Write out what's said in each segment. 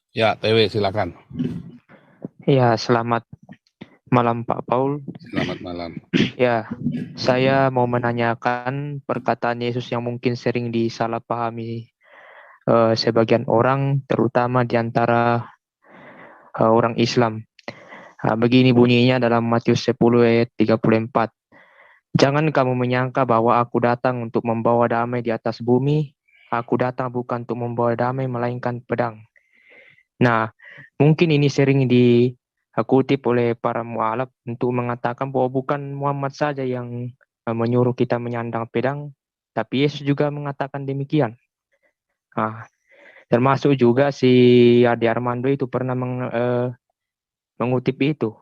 Ya, TW silakan. Ya, selamat malam Pak Paul. Selamat malam. Ya, saya mau menanyakan perkataan Yesus yang mungkin sering disalahpahami sebagian orang, terutama di antara orang Islam. Begini bunyinya dalam Matius 10 ayat 34. Jangan kamu menyangka bahwa aku datang untuk membawa damai di atas bumi. Aku datang bukan untuk membawa damai, melainkan pedang. Nah, mungkin ini sering dikutip oleh para mualaf untuk mengatakan bahwa bukan Muhammad saja yang menyuruh kita menyandang pedang, tapi Yesus juga mengatakan demikian. Nah, termasuk juga si Adi Armando itu pernah mengutip itu.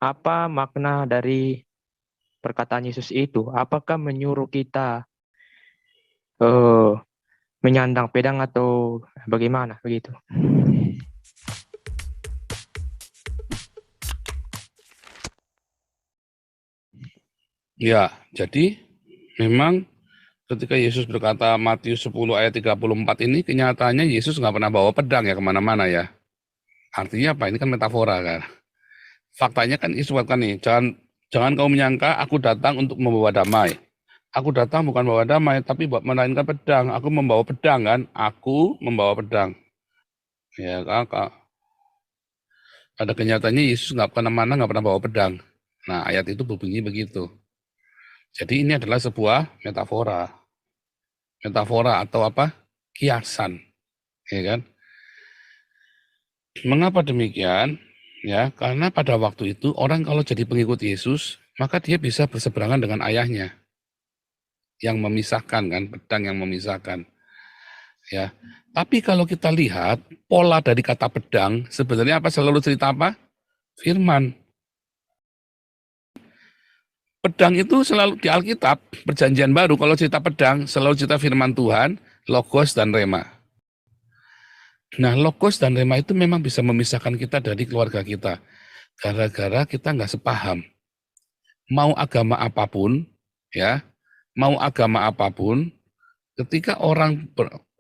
Apa makna dari perkataan Yesus itu? Apakah menyuruh kita eh, menyandang pedang atau bagaimana begitu? Ya, jadi memang ketika Yesus berkata Matius 10 ayat 34 ini, kenyataannya Yesus nggak pernah bawa pedang ya kemana-mana ya. Artinya apa? Ini kan metafora kan. Faktanya kan Yesus katakan nih, jangan kau menyangka aku datang untuk membawa damai. Aku datang bukan membawa damai, tapi melainkan pedang. Aku membawa pedang kan. Aku membawa pedang. Ya kakak. Pada kenyataannya Yesus nggak kemana-mana, nggak pernah bawa pedang. Nah ayat itu berbunyi begitu. Jadi ini adalah sebuah metafora. Metafora atau apa? Kiasan. Ya kan? Mengapa demikian? Ya, karena pada waktu itu orang kalau jadi pengikut Yesus, maka dia bisa berseberangan dengan ayahnya yang memisahkan kan, pedang yang memisahkan. Ya. Tapi kalau kita lihat pola dari kata pedang, sebenarnya apa selalu cerita apa? Firman. Pedang itu selalu di Alkitab, perjanjian baru, kalau cerita pedang, selalu cerita firman Tuhan, logos dan rema. Nah, logos dan rema itu memang bisa memisahkan kita dari keluarga kita. Gara-gara kita nggak sepaham. Mau agama apapun, ya, mau agama apapun, ketika orang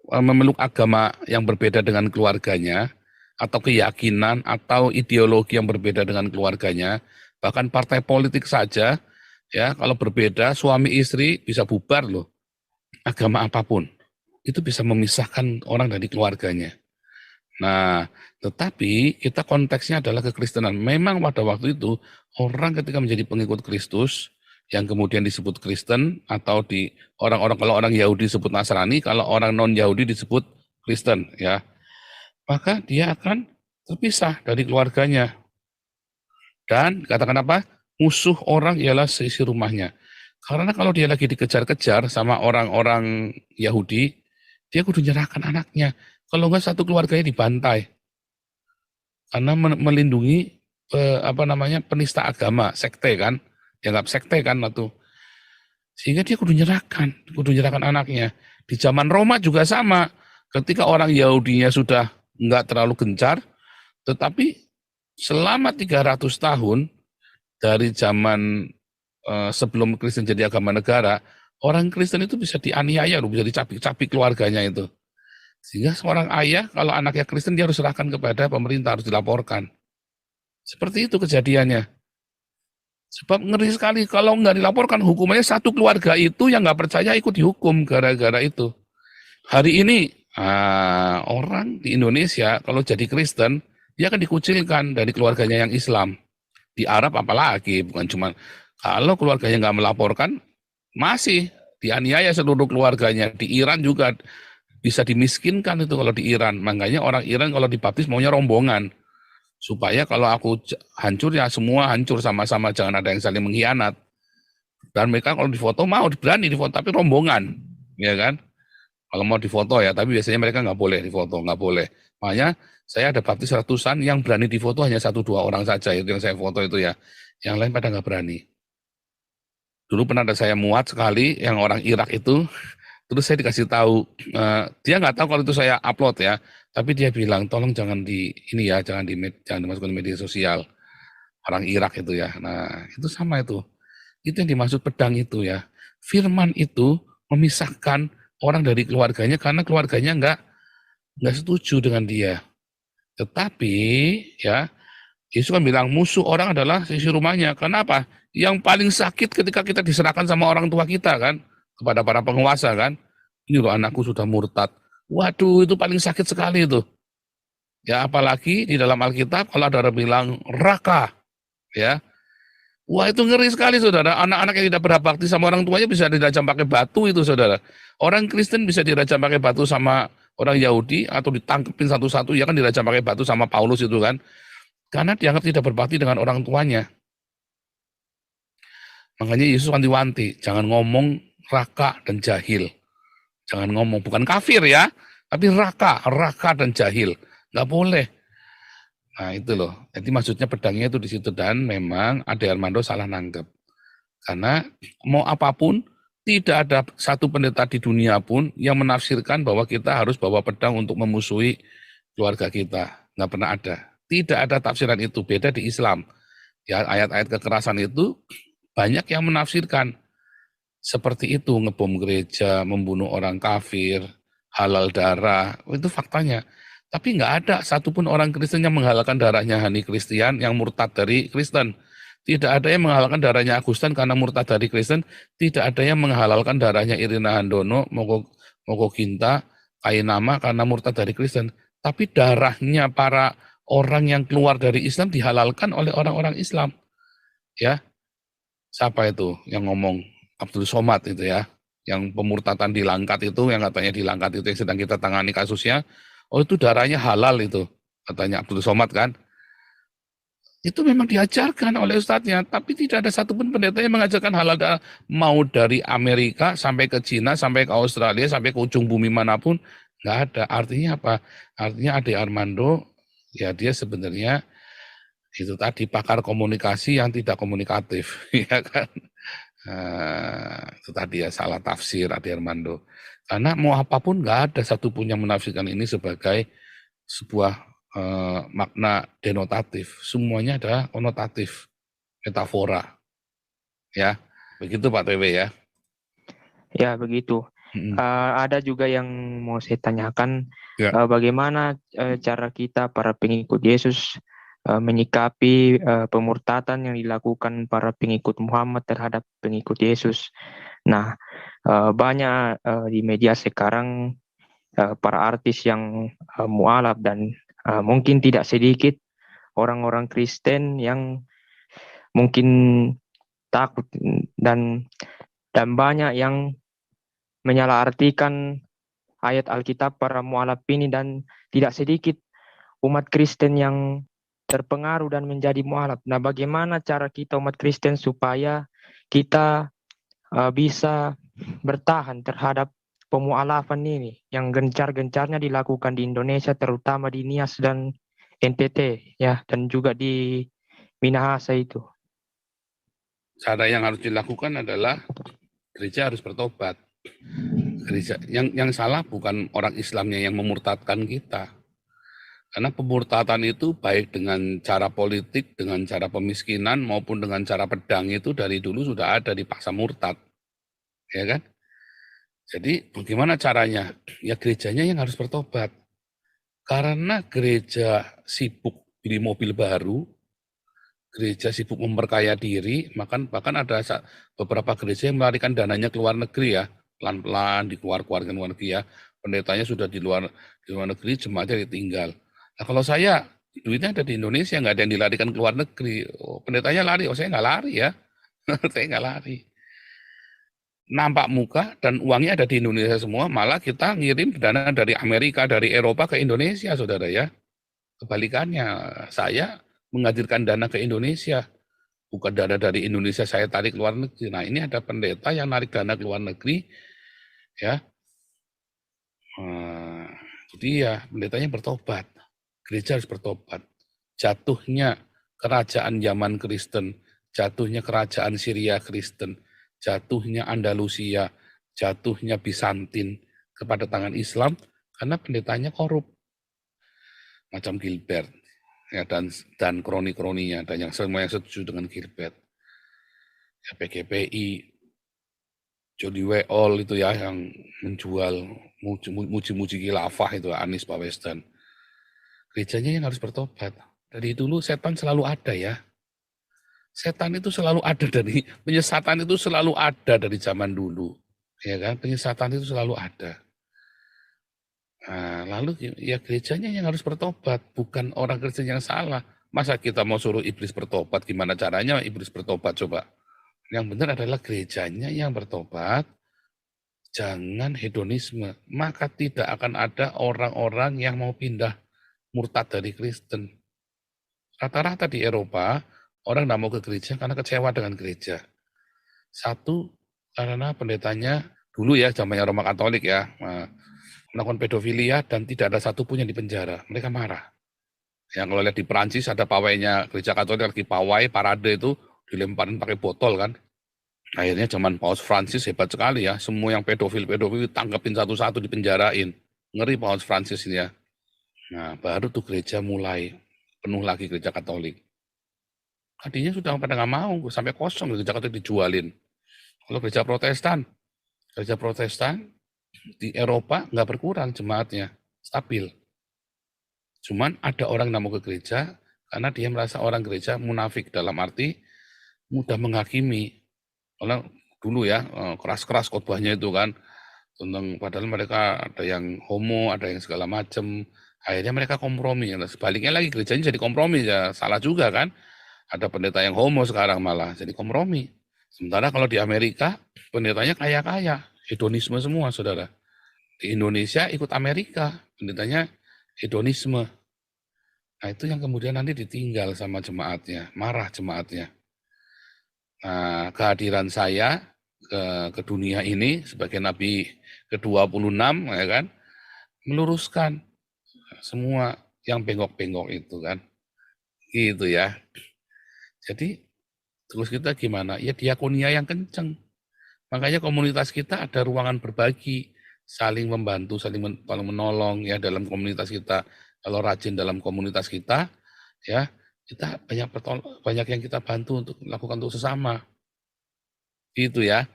memeluk agama yang berbeda dengan keluarganya, atau keyakinan, atau ideologi yang berbeda dengan keluarganya, bahkan partai politik saja, ya, kalau berbeda, suami istri bisa bubar loh, agama apapun. Itu bisa memisahkan orang dari keluarganya. Nah, tetapi kita konteksnya adalah kekristenan. Memang pada waktu itu orang ketika menjadi pengikut Kristus yang kemudian disebut Kristen atau di orang-orang, kalau orang Yahudi disebut Nasrani, kalau orang non Yahudi disebut Kristen ya. Maka dia akan terpisah dari keluarganya. Dan katakan apa? Musuh orang ialah seisi rumahnya. Karena kalau dia lagi dikejar-kejar sama orang-orang Yahudi, dia kudu menyerahkan anaknya. Kalau enggak satu keluarganya dibantai. Karena melindungi apa namanya penista agama, sekte kan, dianggap sekte kan waktu. Sehingga dia kudu nyerahkan anaknya. Di zaman Roma juga sama. Ketika orang Yahudinya sudah enggak terlalu gencar, tetapi selama 300 tahun dari zaman sebelum Kristen jadi agama negara, orang Kristen itu bisa dianiaya, bisa dicapik-capik keluarganya itu. Sehingga seorang ayah kalau anaknya Kristen dia harus serahkan kepada pemerintah, harus dilaporkan. Seperti itu kejadiannya. Sebab ngeri sekali kalau nggak dilaporkan hukumannya satu keluarga itu yang nggak percaya ikut dihukum gara-gara itu. Hari ini orang di Indonesia kalau jadi Kristen dia akan dikucilkan dari keluarganya yang Islam. Di Arab apalagi bukan cuma kalau keluarganya nggak melaporkan masih dianiaya seluruh keluarganya. Di Iran juga bisa dimiskinkan itu kalau di Iran. Makanya orang Iran kalau dibaptis maunya rombongan. Supaya kalau aku hancur ya semua hancur sama-sama, jangan ada yang saling mengkhianat. Dan mereka kalau difoto mau berani difoto tapi rombongan, ya kan? Kalau mau difoto ya, tapi biasanya mereka nggak boleh difoto, nggak boleh. Makanya saya ada baptis ratusan yang berani difoto hanya 1-2 orang saja itu yang saya foto itu ya. Yang lain pada nggak berani. Dulu pernah ada saya muat sekali yang orang Irak itu, terus saya dikasih tahu, dia nggak tahu kalau itu saya upload ya, tapi dia bilang tolong jangan di ini ya, jangan dimasukkan di media sosial. Orang Irak itu ya. Nah, itu sama itu. Itu yang dimaksud pedang itu ya. Firman itu memisahkan orang dari keluarganya karena keluarganya nggak setuju dengan dia. Tetapi ya Yesus kan bilang musuh orang adalah sisi rumahnya. Kenapa? Yang paling sakit ketika kita diserahkan sama orang tua kita kan, kepada para penguasa kan. Ini loh anakku sudah murtad. Waduh, itu paling sakit sekali itu. Ya apalagi di dalam Alkitab kalau ada orang bilang raka, ya. Wah itu ngeri sekali saudara. Anak-anak yang tidak berbakti sama orang tuanya bisa dirajam pakai batu itu saudara. Orang Kristen bisa dirajam pakai batu sama orang Yahudi atau ditangkepin satu-satu ya kan dirajam pakai batu sama Paulus itu kan. Karena dianggap tidak berbakti dengan orang tuanya. Makanya Yesus wanti-wanti, jangan ngomong raka dan jahil. Jangan ngomong, bukan kafir ya, tapi raka dan jahil. Nggak boleh. Nah itu loh, jadi maksudnya pedangnya itu di situ. Dan memang Ade Armando salah nangkep. Karena mau apapun, tidak ada satu pendeta di dunia pun yang menafsirkan bahwa kita harus bawa pedang untuk memusuhi keluarga kita. Nggak pernah ada. Tidak ada tafsiran itu, beda di Islam. Ya ayat-ayat kekerasan itu banyak yang menafsirkan seperti itu, ngebom gereja, membunuh orang kafir, halal darah, itu faktanya. Tapi nggak ada satupun orang Kristen yang menghalalkan darahnya Hani Kristian yang murtad dari Kristen. Tidak ada yang menghalalkan darahnya Agustan karena murtad dari Kristen. Tidak ada yang menghalalkan darahnya Irina Handono, Moko Ginta, Kainama karena murtad dari Kristen. Tapi darahnya para orang yang keluar dari Islam dihalalkan oleh orang-orang Islam. Ya, siapa itu yang ngomong? Abdul Somad itu ya, yang pemurtatan di Langkat itu, yang katanya di Langkat itu yang sedang kita tangani kasusnya, oh itu darahnya halal itu, katanya Abdul Somad kan. Itu memang diajarkan oleh ustadznya, tapi tidak ada satupun pendeta yang mengajarkan halal darah, mau dari Amerika sampai ke Cina, sampai ke Australia, sampai ke ujung bumi manapun, nggak ada. Artinya apa? Artinya Ade Armando, ya dia sebenarnya itu tadi pakar komunikasi yang tidak komunikatif, ya kan? Itu tadi ya salah tafsir Ade Armando. Karena mau apapun nggak ada satupun yang menafsirkan ini sebagai sebuah makna denotatif. Semuanya adalah konotatif, metafora. Ya, begitu Pak TW ya. Ya, begitu. Ada juga yang mau saya tanyakan, Ya. Bagaimana cara kita para pengikut Yesus menyikapi pemurtatan yang dilakukan para pengikut Muhammad terhadap pengikut Yesus. Nah, banyak di media sekarang para artis yang mualaf dan mungkin tidak sedikit orang-orang Kristen yang mungkin takut dan banyak yang menyalahartikan ayat Alkitab para mualaf ini dan tidak sedikit umat Kristen yang terpengaruh dan menjadi mualaf. Nah, bagaimana cara kita umat Kristen supaya kita bisa bertahan terhadap pemualafan ini yang gencar-gencarnya dilakukan di Indonesia, terutama di Nias dan NTT ya, dan juga di Minahasa itu. Cara yang harus dilakukan adalah gereja harus bertobat. Gereja yang salah bukan orang Islamnya yang memurtadkan kita. Karena pemurtatan itu baik dengan cara politik, dengan cara pemiskinan maupun dengan cara pedang itu dari dulu sudah ada di paksa murtad. Ya kan? Jadi bagaimana caranya? Ya gerejanya yang harus bertobat. Karena gereja sibuk beli mobil baru, gereja sibuk memperkaya diri, bahkan ada beberapa gereja yang melarikan dananya ke luar negeri ya, pelan-pelan dikeluarkan luar negeri ya. Pendetanya sudah di luar negeri, jemaatnya ditinggal. Nah kalau saya, duitnya ada di Indonesia, nggak ada yang dilarikan ke luar negeri. Oh, pendetanya lari, oh saya nggak lari ya, saya nggak lari. Nampak muka dan uangnya ada di Indonesia semua, malah kita ngirim dana dari Amerika, dari Eropa ke Indonesia, saudara ya. Kebalikannya, saya menghadirkan dana ke Indonesia, bukan dana dari Indonesia saya tarik ke luar negeri. Nah ini ada pendeta yang narik dana ke luar negeri, ya. Jadi ya pendetanya bertobat, gereja harus bertobat. Jatuhnya kerajaan zaman Kristen, jatuhnya kerajaan Syria Kristen, jatuhnya Andalusia, jatuhnya Bizantin kepada tangan Islam karena pendetanya korup, macam Gilbert ya dan kroni-kroninya dan yang semua yang setuju dengan Gilbert, ya PGPI, Jody Weol itu ya yang menjual muji-muji khilafah itu Anies Baswedan. Gerejanya yang harus bertobat. Dari dulu setan selalu ada ya. Setan itu selalu ada penyesatan itu selalu ada dari zaman dulu. Ya kan, penyesatan itu selalu ada. Nah, lalu ya gerejanya yang harus bertobat, bukan orang Kristen yang salah. Masa kita mau suruh iblis bertobat, gimana caranya iblis bertobat coba? Yang benar adalah gerejanya yang bertobat, jangan hedonisme. Maka tidak akan ada orang-orang yang mau pindah murtad dari Kristen. Rata-rata di Eropa, orang tidak mau ke gereja karena kecewa dengan gereja. Satu, karena pendetanya dulu ya, zamannya Roma Katolik ya, melakukan pedofilia dan tidak ada satupun yang dipenjara. Mereka marah. Yang kalau lihat di Perancis ada pawainya gereja Katolik lagi pawai, parade itu dilemparin pakai botol kan. Akhirnya zaman Paus Francis hebat sekali ya, semua yang pedofil ditangkapin satu-satu dipenjarain. Ngeri Paus Francis ini ya. Nah, baru tuh gereja mulai penuh lagi gereja Katolik. Tadinya sudah pada nggak mau, sampai kosong gereja Katolik dijualin. Kalau gereja Protestan di Eropa nggak berkurang jemaatnya, stabil. Cuman ada orang yang mau ke gereja karena dia merasa orang gereja munafik, dalam arti mudah menghakimi. Karena dulu ya keras-keras khotbahnya itu kan, tentang padahal mereka ada yang homo, ada yang segala macam. Akhirnya mereka kompromi. Nah, sebaliknya lagi gerejanya jadi kompromi ya, salah juga kan. Ada pendeta yang homo sekarang malah jadi kompromi. Sementara kalau di Amerika pendetanya kaya-kaya, hedonisme semua saudara. Di Indonesia ikut Amerika, pendetanya hedonisme. Nah itu yang kemudian nanti ditinggal sama jemaatnya, marah jemaatnya. Nah kehadiran saya ke dunia ini sebagai nabi ke-26 ya kan, meluruskan semua yang bengkok-bengkok itu kan. Gitu ya. Jadi terus kita gimana? Ya diakonia yang kenceng. Makanya komunitas kita ada ruangan berbagi, saling membantu, saling menolong ya dalam komunitas kita. Kalau rajin dalam komunitas kita, ya kita banyak yang kita bantu untuk melakukan untuk sesama. Gitu ya.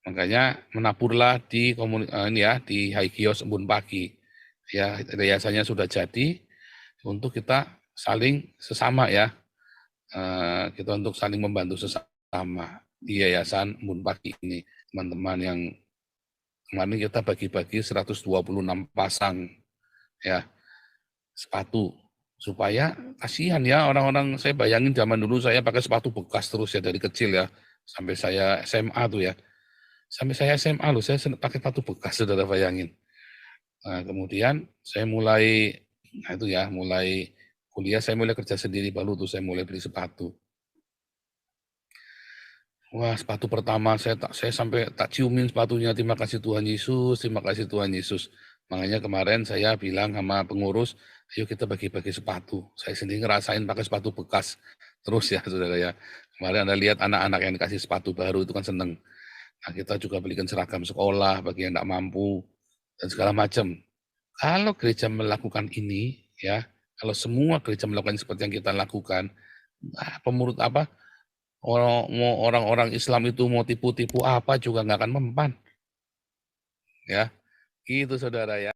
Makanya menaburlah di ini ya di Haigios Embun Pagi. Ya yayasannya sudah jadi untuk kita saling sesama ya. Kita untuk saling membantu sesama di Yayasan Embun Pagi ini. Teman-teman yang kemarin kita bagi-bagi 126 pasang ya sepatu supaya kasihan ya orang-orang. Saya bayangin zaman dulu saya pakai sepatu bekas terus ya dari kecil ya sampai saya SMA tuh ya, sampai saya SMA loh saya pakai sepatu bekas, saudara bayangin. Nah, kemudian saya mulai nah itu ya mulai kuliah, saya mulai kerja sendiri, baru tuh saya mulai beli sepatu. Wah, sepatu pertama saya sampai tak ciumin sepatunya, terima kasih Tuhan Yesus, terima kasih Tuhan Yesus. Makanya kemarin saya bilang sama pengurus, ayo kita bagi-bagi sepatu. Saya sendiri ngerasain pakai sepatu bekas terus ya saudara ya. Kemarin Anda lihat anak-anak yang dikasih sepatu baru itu kan seneng. Nah, kita juga belikan seragam sekolah bagi yang tidak mampu dan segala macam. Kalau gereja melakukan ini ya, kalau semua gereja melakukan seperti yang kita lakukan, pemurut apa orang-orang Islam itu mau tipu-tipu apa juga nggak akan mempan. Ya, gitu saudara ya.